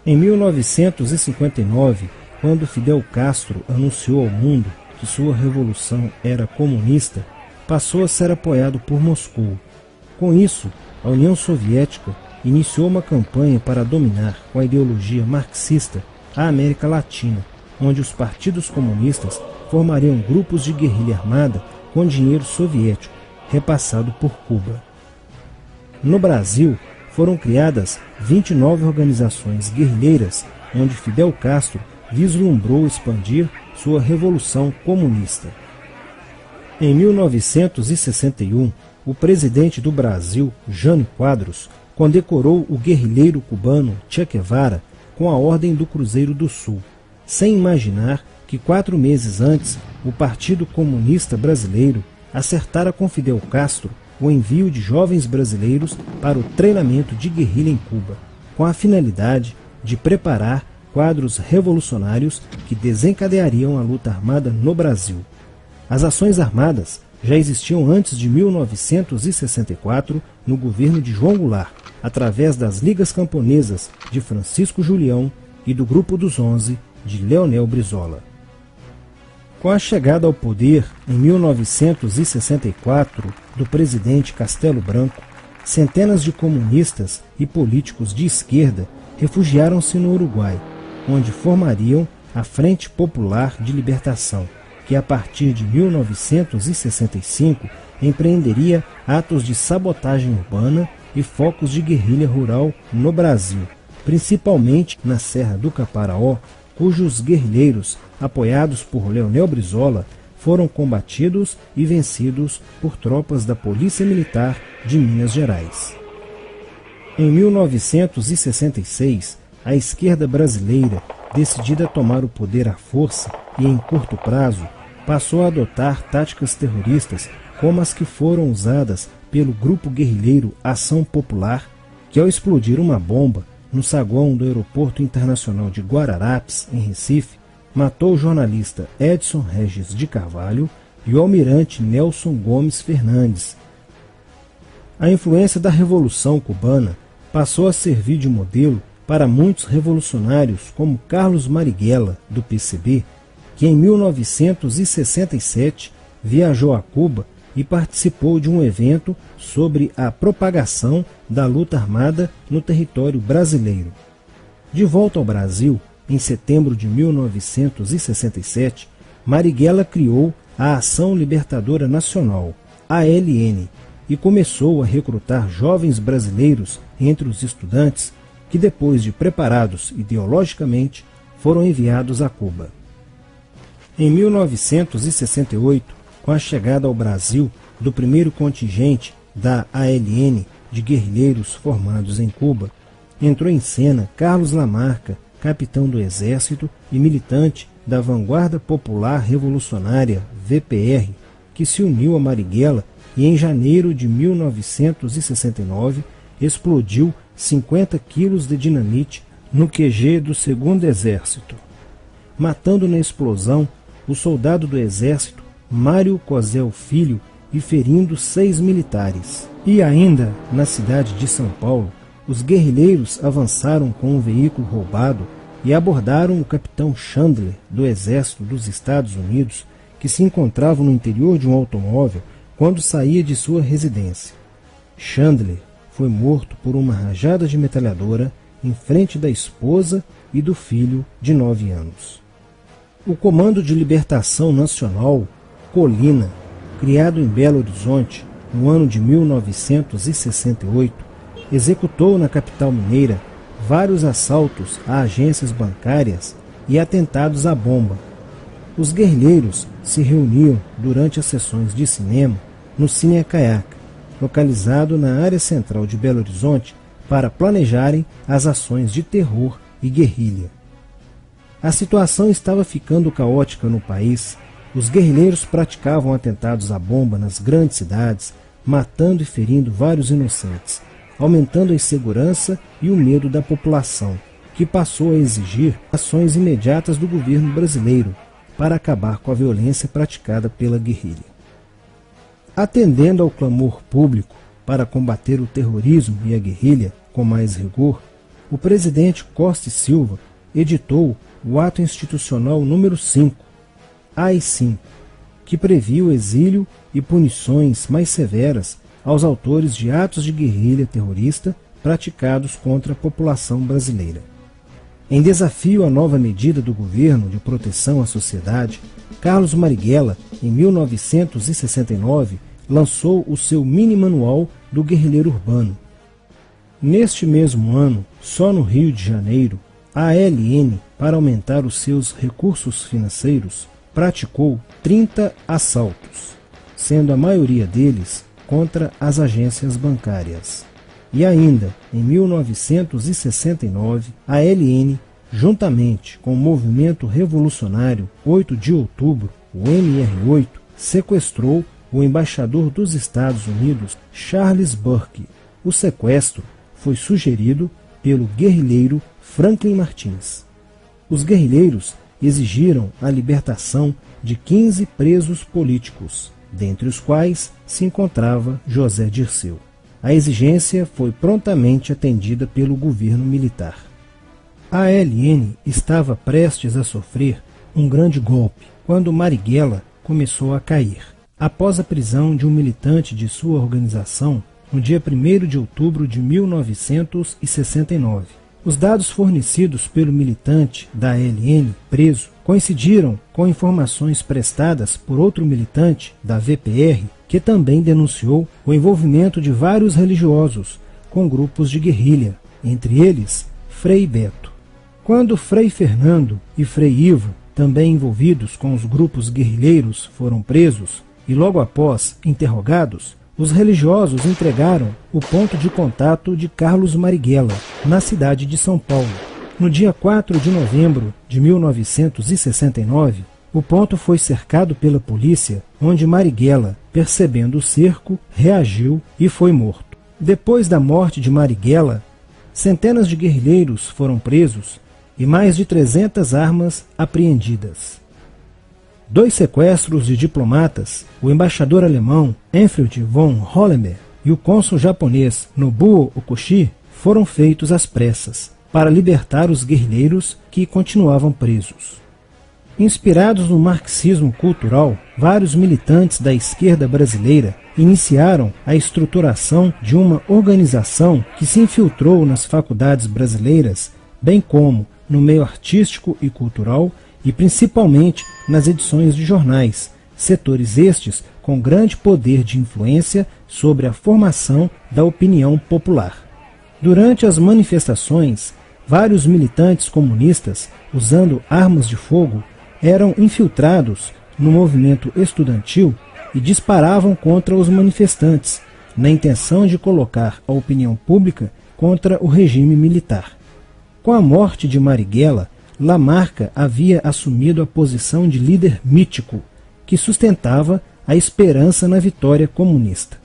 Em 1959, quando Fidel Castro anunciou ao mundo que sua revolução era comunista, passou a ser apoiado por Moscou. Com isso, a União Soviética iniciou uma campanha para dominar com a ideologia marxista a América Latina, onde os partidos comunistas formariam grupos de guerrilha armada com dinheiro soviético, repassado por Cuba. No Brasil, foram criadas 29 organizações guerrilheiras, onde Fidel Castro vislumbrou expandir sua revolução comunista. Em 1961, o presidente do Brasil, Jânio Quadros, condecorou o guerrilheiro cubano Che Guevara com a Ordem do Cruzeiro do Sul, sem imaginar que 4 meses antes o Partido Comunista Brasileiro acertara com Fidel Castro o envio de jovens brasileiros para o treinamento de guerrilha em Cuba, com a finalidade de preparar quadros revolucionários que desencadeariam a luta armada no Brasil. As ações armadas já existiam antes de 1964 no governo de João Goulart, através das Ligas Camponesas de Francisco Julião e do Grupo dos 11 de Leonel Brizola. Com a chegada ao poder, em 1964, do presidente Castelo Branco, centenas de comunistas e políticos de esquerda refugiaram-se no Uruguai, onde formariam a Frente Popular de Libertação, que a partir de 1965 empreenderia atos de sabotagem urbana e focos de guerrilha rural no Brasil, principalmente na Serra do Caparaó, cujos guerrilheiros, apoiados por Leonel Brizola, foram combatidos e vencidos por tropas da Polícia Militar de Minas Gerais. Em 1966, a esquerda brasileira, decidida a tomar o poder à força e em curto prazo, passou a adotar táticas terroristas como as que foram usadas pelo grupo guerrilheiro Ação Popular, que ao explodir uma bomba no saguão do Aeroporto Internacional de Guararapes, em Recife, matou o jornalista Edson Regis de Carvalho e o almirante Nelson Gomes Fernandes. A influência da Revolução Cubana passou a servir de modelo para muitos revolucionários como Carlos Marighella, do PCB, que em 1967 viajou a Cuba e participou de um evento sobre a propagação da luta armada no território brasileiro. De volta ao Brasil, em setembro de 1967, Marighella criou a Ação Libertadora Nacional, ALN, e começou a recrutar jovens brasileiros entre os estudantes que, depois de preparados ideologicamente, foram enviados a Cuba. Em 1968, com a chegada ao Brasil do primeiro contingente da ALN de guerrilheiros formados em Cuba, entrou em cena Carlos Lamarca, capitão do Exército e militante da Vanguarda Popular Revolucionária, VPR, que se uniu a Marighella e em janeiro de 1969 explodiu 50 quilos de dinamite no QG do 2º Exército, matando na explosão o soldado do Exército Mário Cosel Filho e ferindo 6 militares. E ainda, na cidade de São Paulo, os guerrilheiros avançaram com um veículo roubado e abordaram o capitão Chandler, do Exército dos Estados Unidos, que se encontrava no interior de um automóvel quando saía de sua residência. Chandler foi morto por uma rajada de metralhadora em frente da esposa e do filho de 9 anos. O Comando de Libertação Nacional, Colina, criado em Belo Horizonte no ano de 1968, executou na capital mineira vários assaltos a agências bancárias e atentados à bomba. Os guerrilheiros se reuniam durante as sessões de cinema no Cine Caiaca, localizado na área central de Belo Horizonte, para planejarem as ações de terror e guerrilha. A situação estava ficando caótica no país. Os guerrilheiros praticavam atentados à bomba nas grandes cidades, matando e ferindo vários inocentes, aumentando a insegurança e o medo da população, que passou a exigir ações imediatas do governo brasileiro para acabar com a violência praticada pela guerrilha. Atendendo ao clamor público para combater o terrorismo e a guerrilha com mais rigor, o presidente Costa e Silva editou o Ato Institucional número 5, AI-5, que previa o exílio e punições mais severas aos autores de atos de guerrilha terrorista praticados contra a população brasileira. Em desafio à nova medida do governo de proteção à sociedade, Carlos Marighella, em 1969, lançou o seu mini-manual do guerrilheiro urbano. Neste mesmo ano, só no Rio de Janeiro, a ALN, para aumentar os seus recursos financeiros, praticou 30 assaltos, sendo a maioria deles contra as agências bancárias. E ainda, em 1969, a ALN, juntamente com o movimento revolucionário 8 de outubro, o MR8, sequestrou o embaixador dos Estados Unidos, Charles Burke. O sequestro foi sugerido pelo guerrilheiro Franklin Martins. Os guerrilheiros exigiram a libertação de 15 presos políticos, dentre os quais se encontrava José Dirceu. A exigência foi prontamente atendida pelo governo militar. A ALN estava prestes a sofrer um grande golpe quando Marighella começou a cair. Após a prisão de um militante de sua organização, no dia 1º de outubro de 1969. Os dados fornecidos pelo militante da ALN preso coincidiram com informações prestadas por outro militante da VPR, que também denunciou o envolvimento de vários religiosos com grupos de guerrilha, entre eles Frei Beto. Quando Frei Fernando e Frei Ivo, também envolvidos com os grupos guerrilheiros, foram presos e logo após interrogados, os religiosos entregaram o ponto de contato de Carlos Marighella, na cidade de São Paulo. No dia 4 de novembro de 1969, o ponto foi cercado pela polícia, onde Marighella, percebendo o cerco, reagiu e foi morto. Depois da morte de Marighella, centenas de guerrilheiros foram presos e mais de 300 armas apreendidas. 2 sequestros de diplomatas, o embaixador alemão Enfried von Hollenberg e o cônsul japonês Nobuo Okushi, foram feitos às pressas, para libertar os guerrilheiros que continuavam presos. Inspirados no marxismo cultural, vários militantes da esquerda brasileira iniciaram a estruturação de uma organização que se infiltrou nas faculdades brasileiras, bem como no meio artístico e cultural, e principalmente nas edições de jornais, setores estes com grande poder de influência sobre a formação da opinião popular. Durante as manifestações, vários militantes comunistas, usando armas de fogo, eram infiltrados no movimento estudantil e disparavam contra os manifestantes, na intenção de colocar a opinião pública contra o regime militar. Com a morte de Marighella, Lamarca havia assumido a posição de líder mítico, que sustentava a esperança na vitória comunista.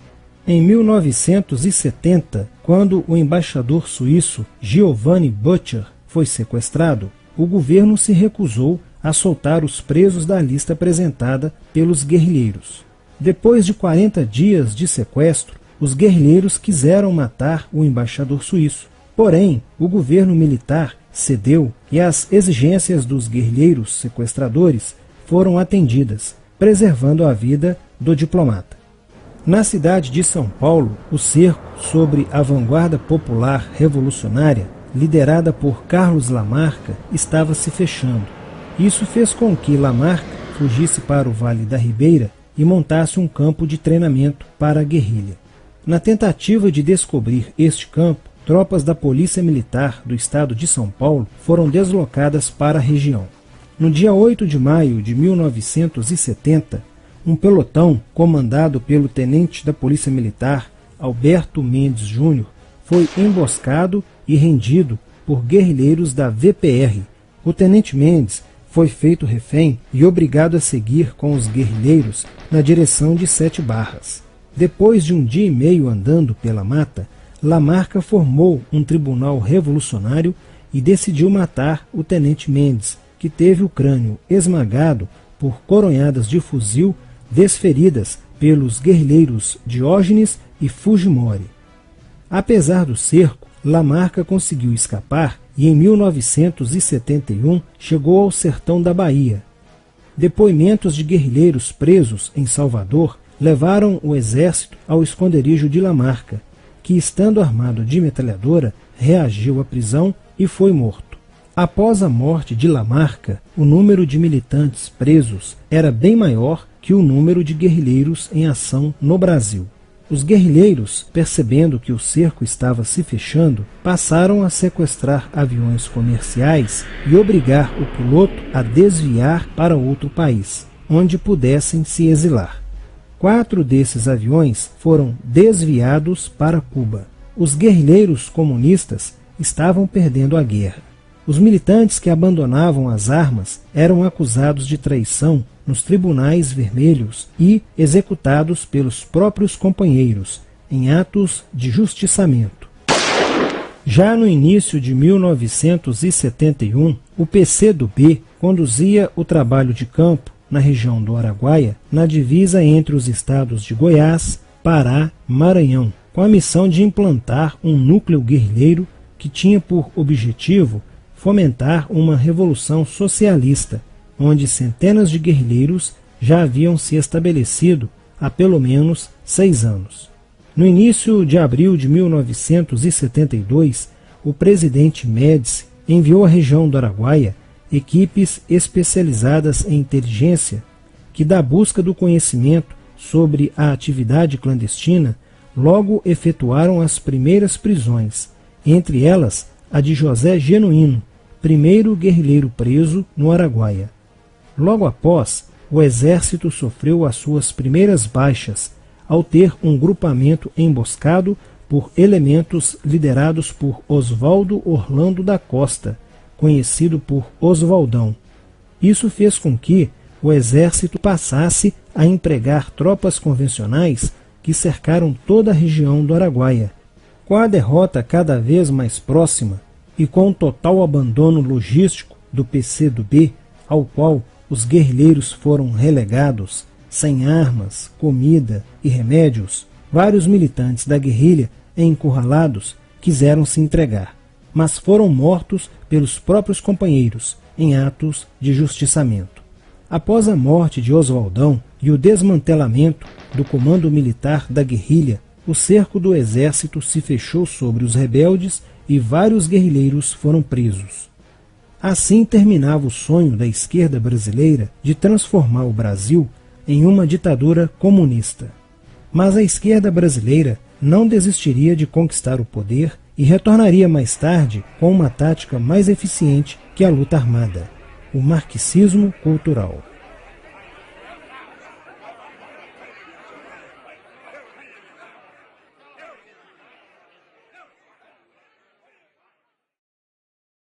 Em 1970, quando o embaixador suíço Giovanni Butcher foi sequestrado, o governo se recusou a soltar os presos da lista apresentada pelos guerrilheiros. Depois de 40 dias de sequestro, os guerrilheiros quiseram matar o embaixador suíço. Porém, o governo militar cedeu e as exigências dos guerrilheiros sequestradores foram atendidas, preservando a vida do diplomata. Na cidade de São Paulo, o cerco sobre a vanguarda popular revolucionária, liderada por Carlos Lamarca, estava se fechando. Isso fez com que Lamarca fugisse para o Vale da Ribeira e montasse um campo de treinamento para a guerrilha. Na tentativa de descobrir este campo, tropas da Polícia Militar do estado de São Paulo foram deslocadas para a região. No dia 8 de maio de 1970, um pelotão comandado pelo tenente da Polícia Militar, Alberto Mendes Júnior, foi emboscado e rendido por guerrilheiros da VPR. O tenente Mendes foi feito refém e obrigado a seguir com os guerrilheiros na direção de 7 Barras. Depois de um dia e meio andando pela mata, Lamarca formou um tribunal revolucionário e decidiu matar o tenente Mendes, que teve o crânio esmagado por coronhadas de fuzil desferidas pelos guerrilheiros Diógenes e Fujimori. Apesar do cerco, Lamarca conseguiu escapar e em 1971 chegou ao sertão da Bahia. Depoimentos de guerrilheiros presos em Salvador levaram o exército ao esconderijo de Lamarca, que, estando armado de metralhadora, reagiu à prisão e foi morto. Após a morte de Lamarca, o número de militantes presos era bem maior que o número de guerrilheiros em ação no Brasil. Os guerrilheiros, percebendo que o cerco estava se fechando, passaram a sequestrar aviões comerciais e obrigar o piloto a desviar para outro país, onde pudessem se exilar. 4 desses aviões foram desviados para Cuba. Os guerrilheiros comunistas estavam perdendo a guerra. Os militantes que abandonavam as armas eram acusados de traição nos tribunais vermelhos e executados pelos próprios companheiros, em atos de justiçamento. Já no início de 1971, o PCdoB conduzia o trabalho de campo na região do Araguaia, na divisa entre os estados de Goiás, Pará e Maranhão, com a missão de implantar um núcleo guerrilheiro que tinha por objetivo fomentar uma revolução socialista, onde centenas de guerrilheiros já haviam se estabelecido há pelo menos 6 anos. No início de abril de 1972, o presidente Médici enviou à região do Araguaia equipes especializadas em inteligência que, da busca do conhecimento sobre a atividade clandestina, logo efetuaram as primeiras prisões, entre elas a de José Genuíno, primeiro guerrilheiro preso no Araguaia. Logo após, o exército sofreu as suas primeiras baixas, ao ter um grupamento emboscado por elementos liderados por Oswaldo Orlando da Costa, conhecido por Oswaldão. Isso fez com que o exército passasse a empregar tropas convencionais que cercaram toda a região do Araguaia. Com a derrota cada vez mais próxima e com o total abandono logístico do PCdoB, ao qual os guerrilheiros foram relegados, sem armas, comida e remédios, vários militantes da guerrilha, encurralados, quiseram se entregar, mas foram mortos pelos próprios companheiros em atos de justiçamento. Após a morte de Oswaldão e o desmantelamento do comando militar da guerrilha, o cerco do exército se fechou sobre os rebeldes e vários guerrilheiros foram presos. Assim terminava o sonho da esquerda brasileira de transformar o Brasil em uma ditadura comunista. Mas a esquerda brasileira não desistiria de conquistar o poder e retornaria mais tarde com uma tática mais eficiente que a luta armada: o marxismo cultural.